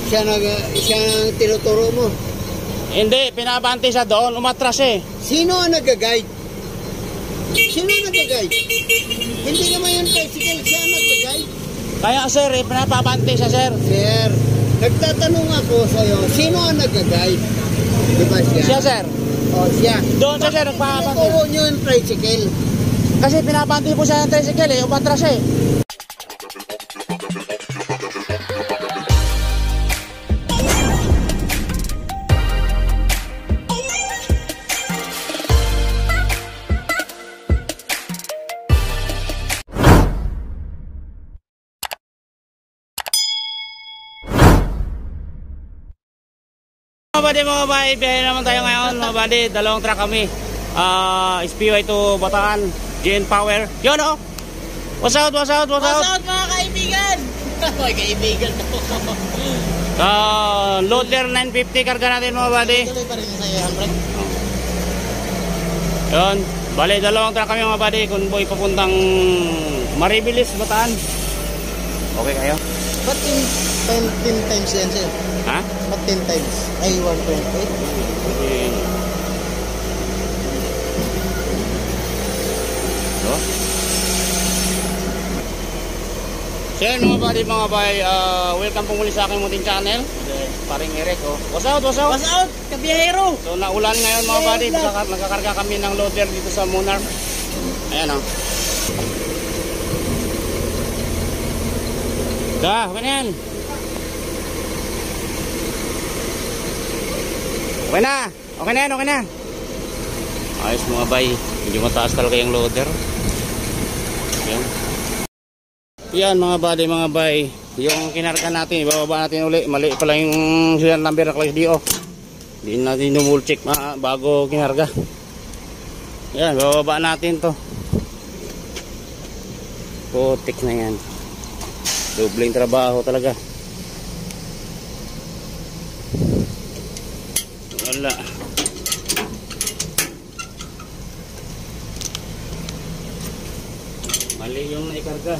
Siya ang tinuturo mo. Hindi, pinabante siya doon, umatras eh. Sino ang nag-guide? Sino ang nag-guide? Hindi naman yung tricycle, siya ang nag-guide. Kaya sir, pinapabante siya sir. Sir, nagtatanong ako sa'yo, sino ang nag-guide? Di ba siya? Siya sir. O, siya. Doon siya sir, nagpapabante. Tinuturo nyo yung tricycle. Kasi pinabante po siya ng tricycle eh, umatras eh. Mga buddy, biyahe naman tayo ngayon mga buddy, dalawang truck kami. SPY to Bataan, GN Power. Yun o! What's out, what's out, what's out? What's out mga kaibigan? Mga kaibigan Loader 950 karga natin mga buddy. Tuloy pa rin sa'yo, handbrake. Yun, bali dalawang truck kami mga buddy, convoy papuntang Maribilis, Bataan. Okay kayo? Ba't 10 times yan sa'yo? Ha? Ba't 10 times? Ay, 1.8? Okay. So yun mga buddy, welcome po muli sa aking munting channel. Paring Eric oh. What's out, what's out? What's out? Kabiyahero! So naulan ngayon mga buddy, nagkakarga kami ng loader dito sa Monarch. Ayan oh. Okay na yan. Okay na. Okay na yan, okay na. Ayos mga bay. Medyo mataas talaga yung loader. Yan. Yan mga buddy, mga bay. Yung kinarga natin, ibababa natin uli. Mali pala yung serial number na class DO. Hindi natin dumul-check bago kinarga. Yan, bababa natin to. Putik na yan. Dobleng trabaho talaga. Wala. Mali yung naikarga.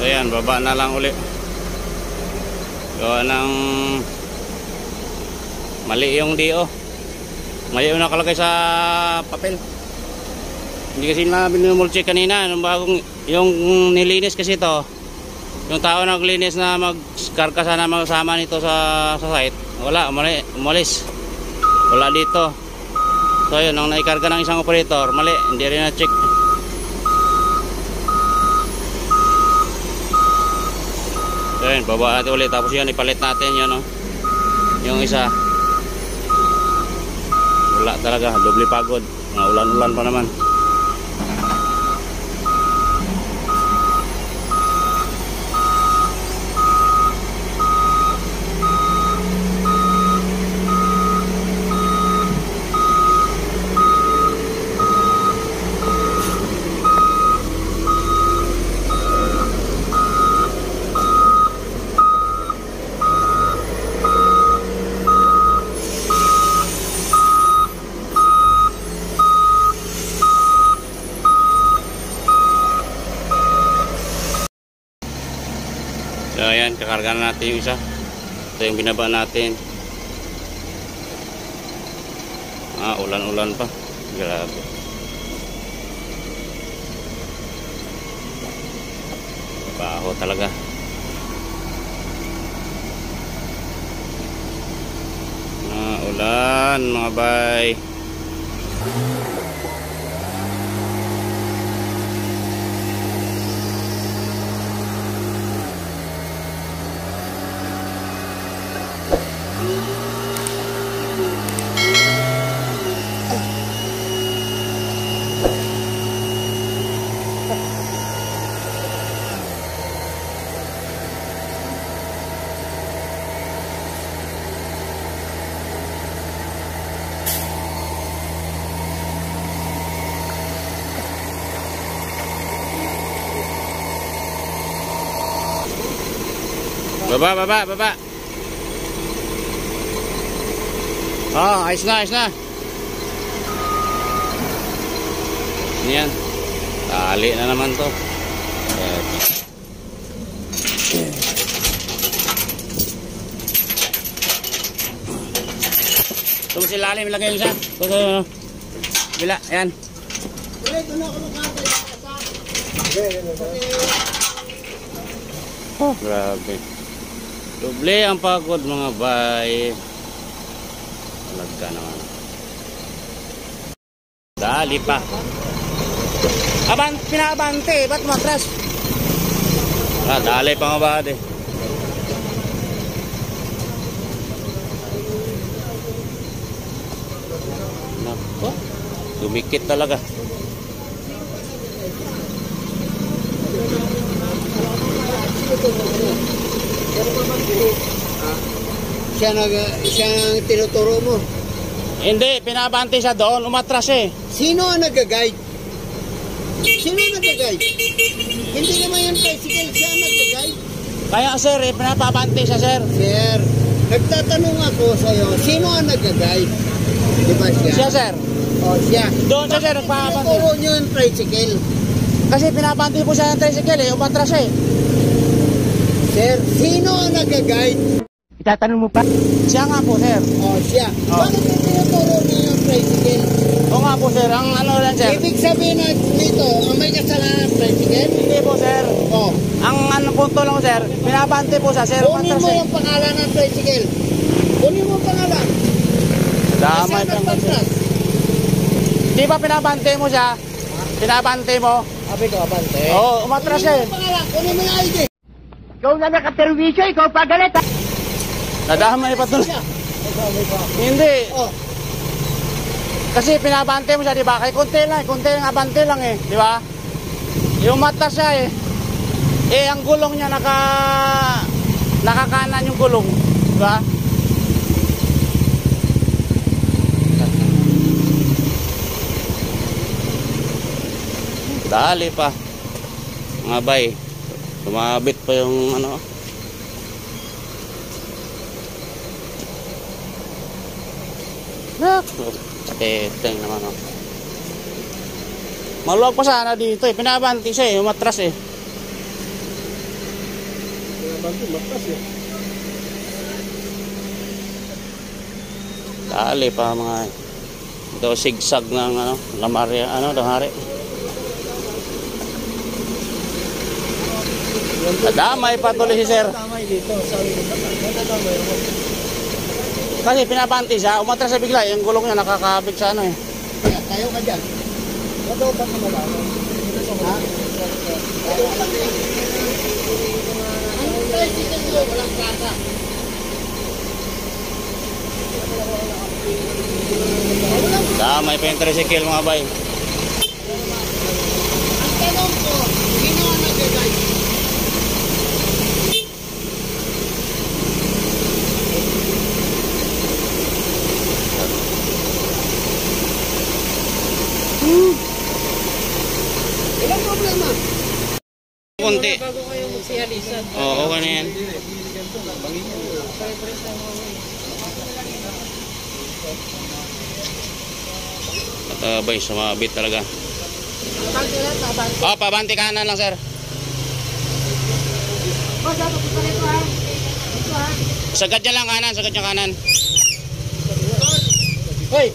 So yan, baba na lang uli. Gawa ng mali yung DO. Mali yung nakalagay sa papel. Hindi kasi na binumulcheck kanina nung bagong yung nilinis kasi to. Yung tao naglinis na magkarga sana magsama nito sa site. Wala, umalis. Wala dito. So yun, nung naikarga ng isang operator, mali, hindi rin na-check. So yun, baba natin ulit. Tapos yun, ipalit natin yun, no? Yung isa. Wala talaga, doble pagod. Mga ulan-ulan pa naman. So ayan, kakarga na natin yung isa. Ito yung binaba natin. Ulan-ulan pa. Grabe. Baho talaga. Ulan mga bay. Baba, baba, baba. Oh, ayos na, ayos na. Yan. Tali na naman to. Ito si lalim, ilagay mo siya. Ito, bila, yan. Oh, grabe. Doble ang pagod mga bay. Talaga naman. Dali pa. Pinabante, ba't matras? Dali pa nga ba de. Nako, dumikit talaga. Siya ang tinuturo mo. Hindi, pinabante siya doon, umatras eh. Sino ang nag-guide? Sino ang nag-guide? Hindi naman yung tricycle, siya ang nag-guide. Kaya sir, pinapabante siya sir. Sir, nagtatanong ako sa'yo, sino ang nag-guide? Di ba siya? Siya sir. O, siya. Doon siya sir, nagpapabante. Tinuturo niyo yung tricycle. Kasi pinabante po siya ng tricycle eh, umatras eh. Sir, sino ang nag-guide? Itatanong mo pa? Siya nga po sir. O, siya. Oh. Bakit yung tinuturo niyo yung tricycle? Oo nga po sir, ang ano lang sir. Ibig sabihin na dito, ang may kasalanan ng tricycle? Hindi po sir. O, Ang ano punto lang sir, pinabante po siya sir, kunin umatras mo eh. yung pangalan ng tricycle. Kunin mo ang pangalan. Damay Saan pa nga sir. nagpatras? Di ba pinabante mo siya? Pinabante mo? Sabi ko, abante. Oo, umatras siya eh. Kunin mo ang pangalan, kunin mo yung ID. Ikaw na nakaperwisyo, ikaw pagalit ha. Nadamay pa tuloy. Hindi. Oh, Kasi pinabante mo siya, di ba? Kay konti lang abante lang eh, di ba? Yung mata siya eh. Eh, ang gulong niya nakakanan yung gulong, di ba? Dali pa. Mga bay. Tumabit pa yung ano. Teteng naman oh. Maluwag pa sana dito eh. Pinabanti siya eh. Umatras eh. Dali pa mga ito sigsag ng ano, lamarya, ano, damari. Damay pa tuloy si sir. tamay dito. Sabi ko, natatamay ako. Kasi pinabanti siya, umatras siya bigla. Yung gulong niya nakakabit sa ano eh. Kaya, tayo ka dyan. Ano ba ka malaman? Ha? Ang tricycle mo, walang plaka. Damay pa yung tricycle mga bay. Ang tanong ko, sino ang nag-guide? Walang problema. Kunti. Bago kayo magsihalisan. Oo, okay na yan. Bay, sumabit talaga. Oh, pabanti kanan lang sir. Sagad niya lang kanan, sagad niya kanan. Hoy!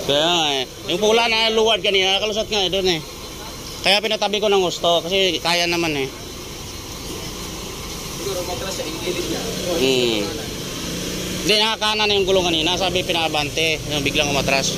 Kaya nga eh. Yung pula na luwad kanina, kalusot nga eh, doon eh. Kaya pinatabi ko ng gusto kasi kaya naman eh. Siguro matras siya, ingilid niya. Hindi, nakakanan na yung gulong kanina. Sabi pinabante, yung biglang umatras.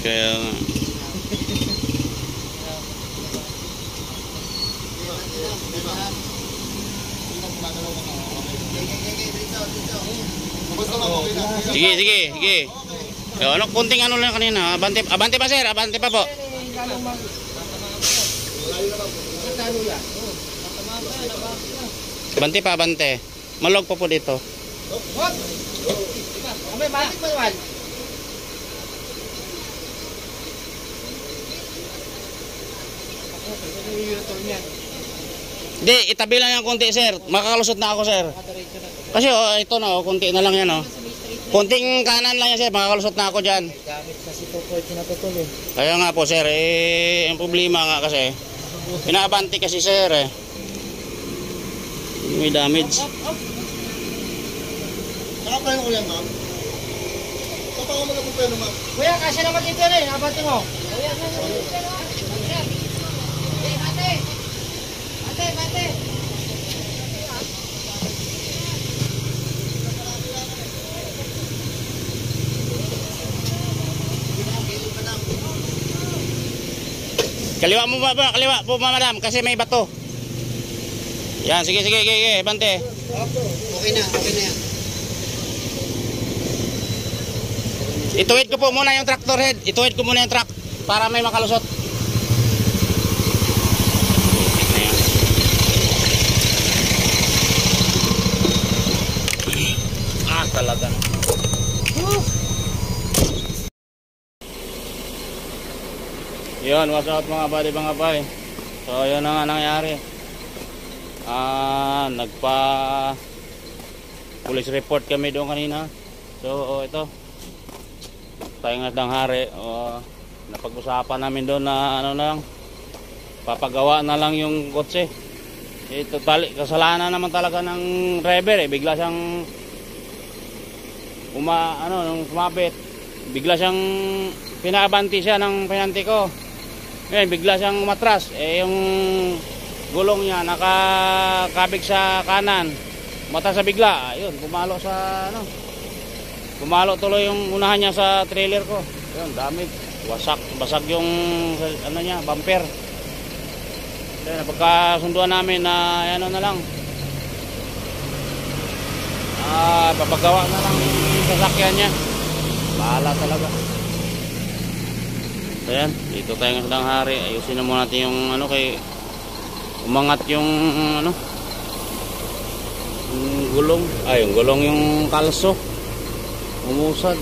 Kaya nga. Sige, sige, sige. Yo, ano, kunting ano lang kanina. Abante, abante pa sir, abante pa po. Abante pa, abante. Malog pa po dito. What? May balik mo yan. Hindi, itabi lang yung konti sir. Makakalusot na ako sir. Kasi oh, ito na oh, konti na lang yan oh. Konting kanan lang yan sir, makakalusot na ako dyan. Gamit kasi po po pinatutol eh. Kaya nga po sir, eh, yung problema nga kasi, pinaabante kasi sir eh. May damage. Nakapain ko yan ma'am. Kapag mo na po pwede ma'am. Kuya, kasi naman dito na eh, nabati mo. Kuya, bate. Bate, bate. Kaliwa mo ba? Kaliwa po madam, kasi may bato. Yan, sige, sige, sige, sige, bante. Okay na yan. Ituwid ko po muna yung tractor head. Ituwid ko muna yung truck para may makalusot. Ah, talaga. Yun, what's up mga buddy, mga bay. So, yun na nga nangyari. Police report kami doon kanina. So, ito. Tayo nga ng hari. Napag-usapan namin doon na ano na lang. Papagawa na lang yung kotse. Ito, kasalanan naman talaga ng driver eh. Bigla siyang nung sumabit. Bigla siyang pinaabanti siya ng pinanti ko. Ngayon, bigla siyang matras. Yung gulong niya nakakabig sa kanan. Mata sa bigla. Ayun, pumalo sa pumalo tuloy yung unahan niya sa trailer ko. Ayun, damage. Basag yung niya, bumper. Ayun, napagkasunduan namin na na lang. Papagawa na lang yung sasakyan niya. Bahala talaga. So yan, dito tayo ng Sadang Hari. Ayusin na muna natin yung kay umangat yung yung gulong. Yung gulong yung kalso. Umusad.